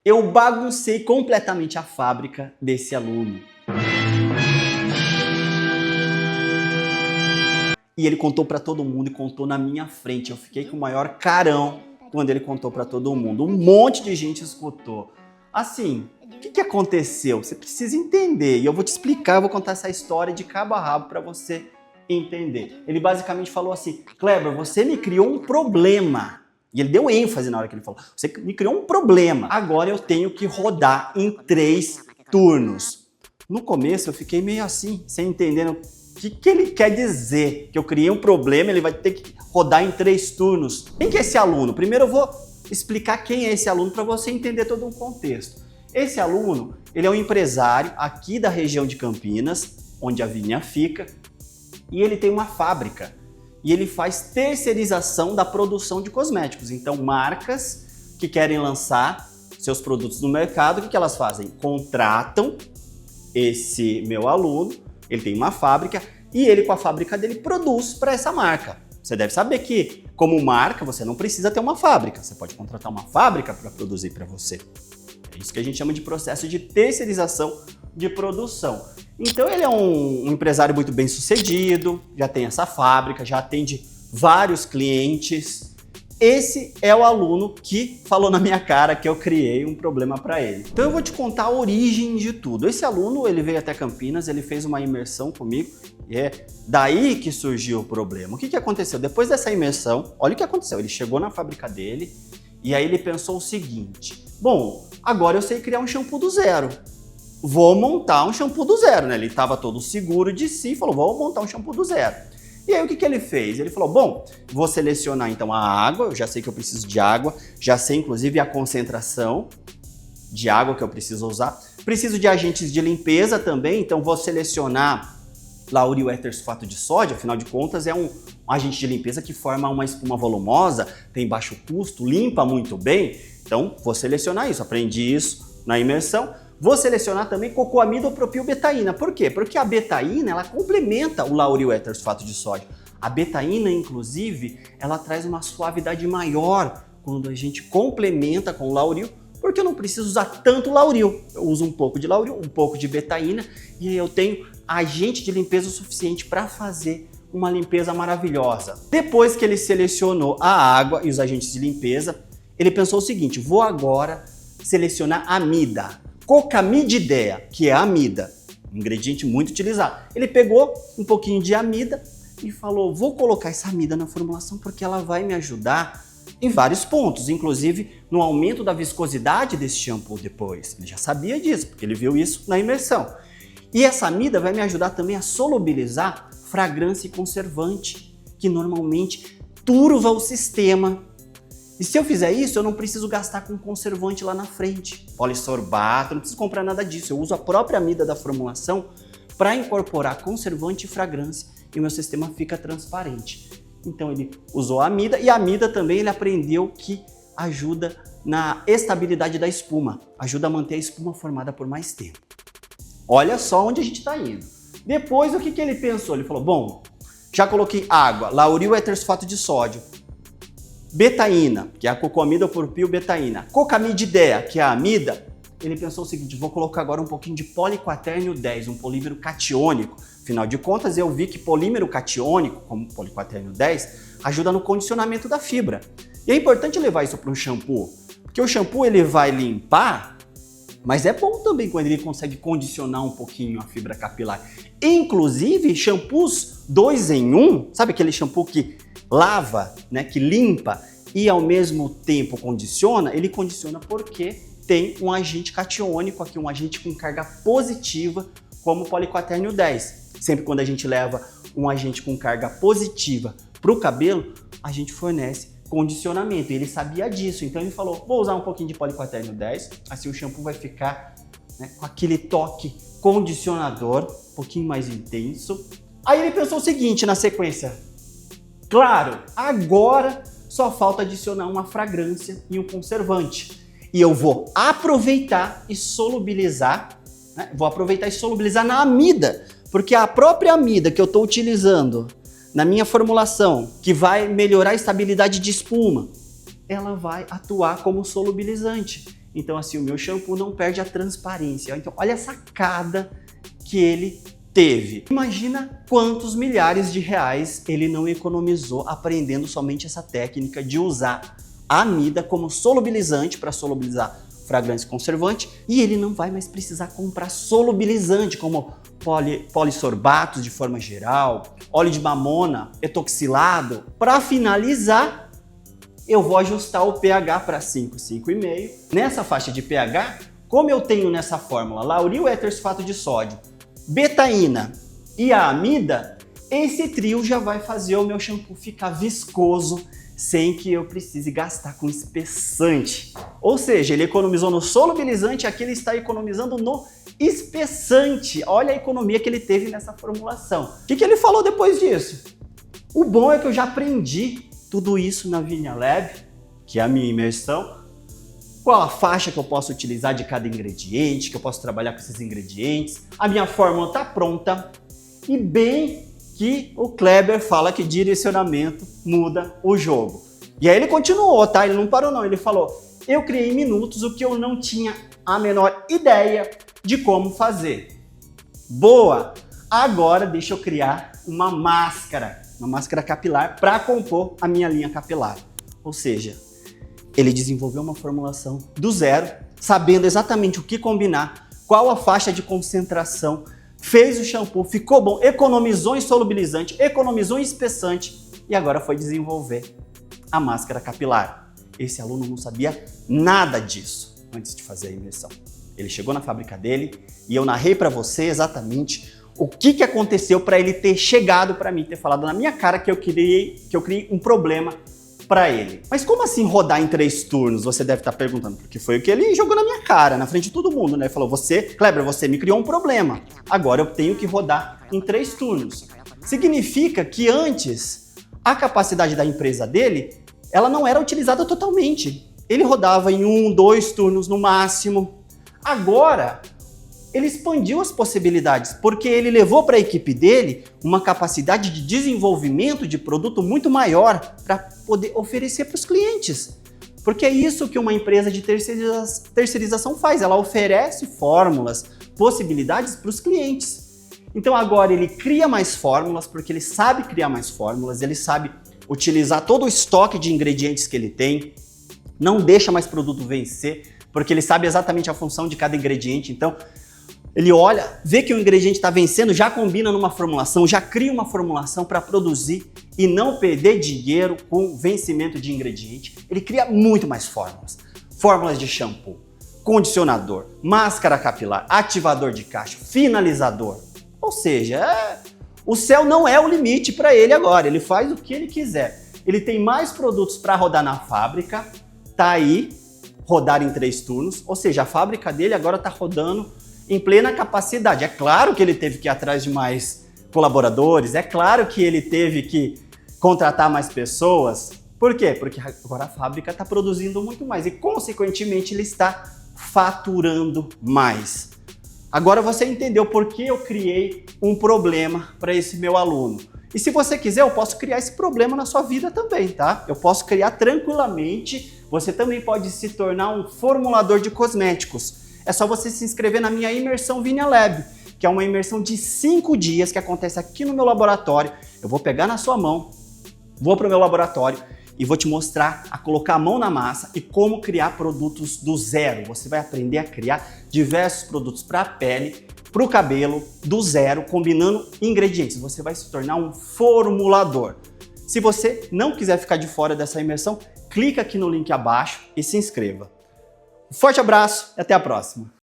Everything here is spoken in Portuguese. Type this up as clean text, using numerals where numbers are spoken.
Eu baguncei completamente a fábrica desse aluno. E ele contou para todo mundo e contou na minha frente. Eu fiquei com o maior carão quando ele contou para todo mundo. Um monte de gente escutou. Assim, o que aconteceu? Você precisa entender. E eu vou te explicar, eu vou contar essa história de cabo a rabo para você entender. Ele basicamente falou assim: Kleber, você me criou um problema. E ele deu ênfase na hora que ele falou. Você me criou um problema. Agora eu tenho que rodar em 3 turnos. No começo eu fiquei meio assim, sem entender o que ele quer dizer. Que eu criei um problema, ele vai ter que rodar em 3 turnos. Quem que é esse aluno? Primeiro eu vou explicar quem é esse aluno para você entender todo um contexto. Esse aluno, ele é um empresário aqui da região de Campinas, onde a Vinha fica, e ele tem uma fábrica. E ele faz terceirização da produção de cosméticos. Então, marcas que querem lançar seus produtos no mercado, o que elas fazem? Contratam esse meu aluno, ele tem uma fábrica, e ele com a fábrica dele produz para essa marca. Você deve saber que, como marca, você não precisa ter uma fábrica. Você pode contratar uma fábrica para produzir para você. É isso que a gente chama de processo de terceirização de produção. Então ele é um empresário muito bem sucedido, já tem essa fábrica, já atende vários clientes. Esse é o aluno que falou na minha cara que eu criei um problema para ele. Então eu vou te contar a origem de tudo. Esse aluno, ele veio até Campinas, ele fez uma imersão comigo e é daí que surgiu o problema. O que aconteceu? Depois dessa imersão, olha o que aconteceu. Ele chegou na fábrica dele e aí ele pensou o seguinte: bom, agora eu sei criar um shampoo do zero. Vou montar um shampoo do zero, né? Ele estava todo seguro de si, falou, vou montar um shampoo do zero. E aí o que ele fez? Ele falou, bom, vou selecionar então a água, eu já sei que eu preciso de água, já sei inclusive a concentração de água que eu preciso usar. Preciso de agentes de limpeza também, então vou selecionar Lauril éter sulfato de sódio, afinal de contas é um agente de limpeza que forma uma espuma volumosa, tem baixo custo, limpa muito bem, então vou selecionar isso, aprendi isso na imersão. Vou selecionar também cocoamidopropilbetaína. Por quê? Porque a betaína, ela complementa o Lauril éter sulfato de sódio. A betaína, inclusive, ela traz uma suavidade maior quando a gente complementa com o Lauril, porque eu não preciso usar tanto Lauril. Eu uso um pouco de Lauril, um pouco de betaína, e aí eu tenho agente de limpeza o suficiente para fazer uma limpeza maravilhosa. Depois que ele selecionou a água e os agentes de limpeza, ele pensou o seguinte: vou agora selecionar a amida. Cocamididea, que é a amida, um ingrediente muito utilizado. Ele pegou um pouquinho de amida e falou, vou colocar essa amida na formulação porque ela vai me ajudar em vários pontos, inclusive no aumento da viscosidade desse shampoo depois. Ele já sabia disso, porque ele viu isso na imersão. E essa amida vai me ajudar também a solubilizar fragrância e conservante, que normalmente turva o sistema. E se eu fizer isso, eu não preciso gastar com conservante lá na frente. Polissorbato, não preciso comprar nada disso. Eu uso a própria amida da formulação para incorporar conservante e fragrância e o meu sistema fica transparente. Então ele usou a amida e a amida também ele aprendeu que ajuda na estabilidade da espuma. Ajuda a manter a espuma formada por mais tempo. Olha só onde a gente está indo. Depois o que ele pensou? Ele falou, bom, já coloquei água, Lauril éter sulfato de sódio, betaína, que é a cocoamidopropilbetaína, cocamididea, que é a amida. Ele pensou o seguinte, vou colocar agora um pouquinho de poliquaternio 10, um polímero catiônico. Afinal de contas, eu vi que polímero catiônico, como poliquaternio 10, ajuda no condicionamento da fibra. E é importante levar isso para um shampoo, porque o shampoo ele vai limpar, mas é bom também quando ele consegue condicionar um pouquinho a fibra capilar. Inclusive, shampoos 2 em 1, sabe aquele shampoo que lava, né, que limpa e ao mesmo tempo condiciona? Ele condiciona porque tem um agente catiônico aqui, um agente com carga positiva, como o poliquaternio 10. Sempre quando a gente leva um agente com carga positiva para o cabelo, a gente fornece condicionamento. E ele sabia disso, então ele falou, vou usar um pouquinho de poliquaternio 10, assim o shampoo vai ficar, né, com aquele toque condicionador, um pouquinho mais intenso. Aí ele pensou o seguinte na sequência, claro, agora só falta adicionar uma fragrância e um conservante. E eu vou aproveitar e solubilizar, né? Vou aproveitar e solubilizar na amida, porque a própria amida que eu estou utilizando na minha formulação, que vai melhorar a estabilidade de espuma, ela vai atuar como solubilizante. Então assim, o meu shampoo não perde a transparência. Então olha a sacada que ele teve. Imagina quantos milhares de reais ele não economizou aprendendo somente essa técnica de usar a amida como solubilizante para solubilizar fragrância e conservante, e ele não vai mais precisar comprar solubilizante como polissorbatos de forma geral, óleo de mamona etoxilado. Para finalizar, eu vou ajustar o pH para 5, 5,5. Nessa faixa de pH, como eu tenho nessa fórmula lauril éter-sulfato de sódio, betaína e a amida, esse trio já vai fazer o meu shampoo ficar viscoso sem que eu precise gastar com espessante. Ou seja, ele economizou no solubilizante, aqui ele está economizando no espessante. Olha a economia que ele teve nessa formulação. O que ele falou depois disso? O bom é que eu já aprendi tudo isso na Vinia Lab, que é a minha imersão. Qual a faixa que eu posso utilizar de cada ingrediente, que eu posso trabalhar com esses ingredientes. A minha fórmula está pronta e bem que o Kleber fala que direcionamento muda o jogo. E aí ele continuou, tá? Ele não parou não, ele falou, eu criei em minutos o que eu não tinha a menor ideia de como fazer. Boa! Agora deixa eu criar uma máscara capilar para compor a minha linha capilar. Ou seja, ele desenvolveu uma formulação do zero, sabendo exatamente o que combinar, qual a faixa de concentração, fez o shampoo, ficou bom, economizou em solubilizante, economizou em espessante e agora foi desenvolver a máscara capilar. Esse aluno não sabia nada disso antes de fazer a imersão. Ele chegou na fábrica dele e eu narrei para você exatamente o que aconteceu para ele ter chegado para mim, ter falado na minha cara que eu criei um problema para ele. Mas como assim rodar em 3 turnos? Você deve estar perguntando, porque foi o que ele jogou na minha cara, na frente de todo mundo, né? Ele falou, Kleber, você me criou um problema. Agora eu tenho que rodar em 3 turnos. Significa que antes a capacidade da empresa dele, ela não era utilizada totalmente. Ele rodava em 1, 2 turnos no máximo. Agora, ele expandiu as possibilidades, porque ele levou para a equipe dele uma capacidade de desenvolvimento de produto muito maior para poder oferecer para os clientes. Porque é isso que uma empresa de terceirização faz, ela oferece fórmulas, possibilidades para os clientes. Então agora ele cria mais fórmulas, porque ele sabe criar mais fórmulas, ele sabe utilizar todo o estoque de ingredientes que ele tem, não deixa mais produto vencer, porque ele sabe exatamente a função de cada ingrediente. Então, ele olha, vê que o ingrediente está vencendo, já combina numa formulação, já cria uma formulação para produzir e não perder dinheiro com vencimento de ingrediente. Ele cria muito mais fórmulas. Fórmulas de shampoo, condicionador, máscara capilar, ativador de cacho, finalizador. Ou seja, o céu não é o limite para ele agora, ele faz o que ele quiser. Ele tem mais produtos para rodar na fábrica, tá aí, rodar em 3 turnos, ou seja, a fábrica dele agora está rodando em plena capacidade. É claro que ele teve que ir atrás de mais colaboradores, é claro que ele teve que contratar mais pessoas. Por quê? Porque agora a fábrica está produzindo muito mais e, consequentemente, ele está faturando mais. Agora você entendeu por que eu criei um problema para esse meu aluno. E se você quiser, eu posso criar esse problema na sua vida também, tá? Eu posso criar tranquilamente. Você também pode se tornar um formulador de cosméticos. É só você se inscrever na minha imersão Vinia Lab, que é uma imersão de 5 dias que acontece aqui no meu laboratório. Eu vou pegar na sua mão, vou para o meu laboratório e vou te mostrar a colocar a mão na massa e como criar produtos do zero. Você vai aprender a criar diversos produtos para a pele, para o cabelo, do zero, combinando ingredientes. Você vai se tornar um formulador. Se você não quiser ficar de fora dessa imersão, clica aqui no link abaixo e se inscreva. Um forte abraço e até a próxima!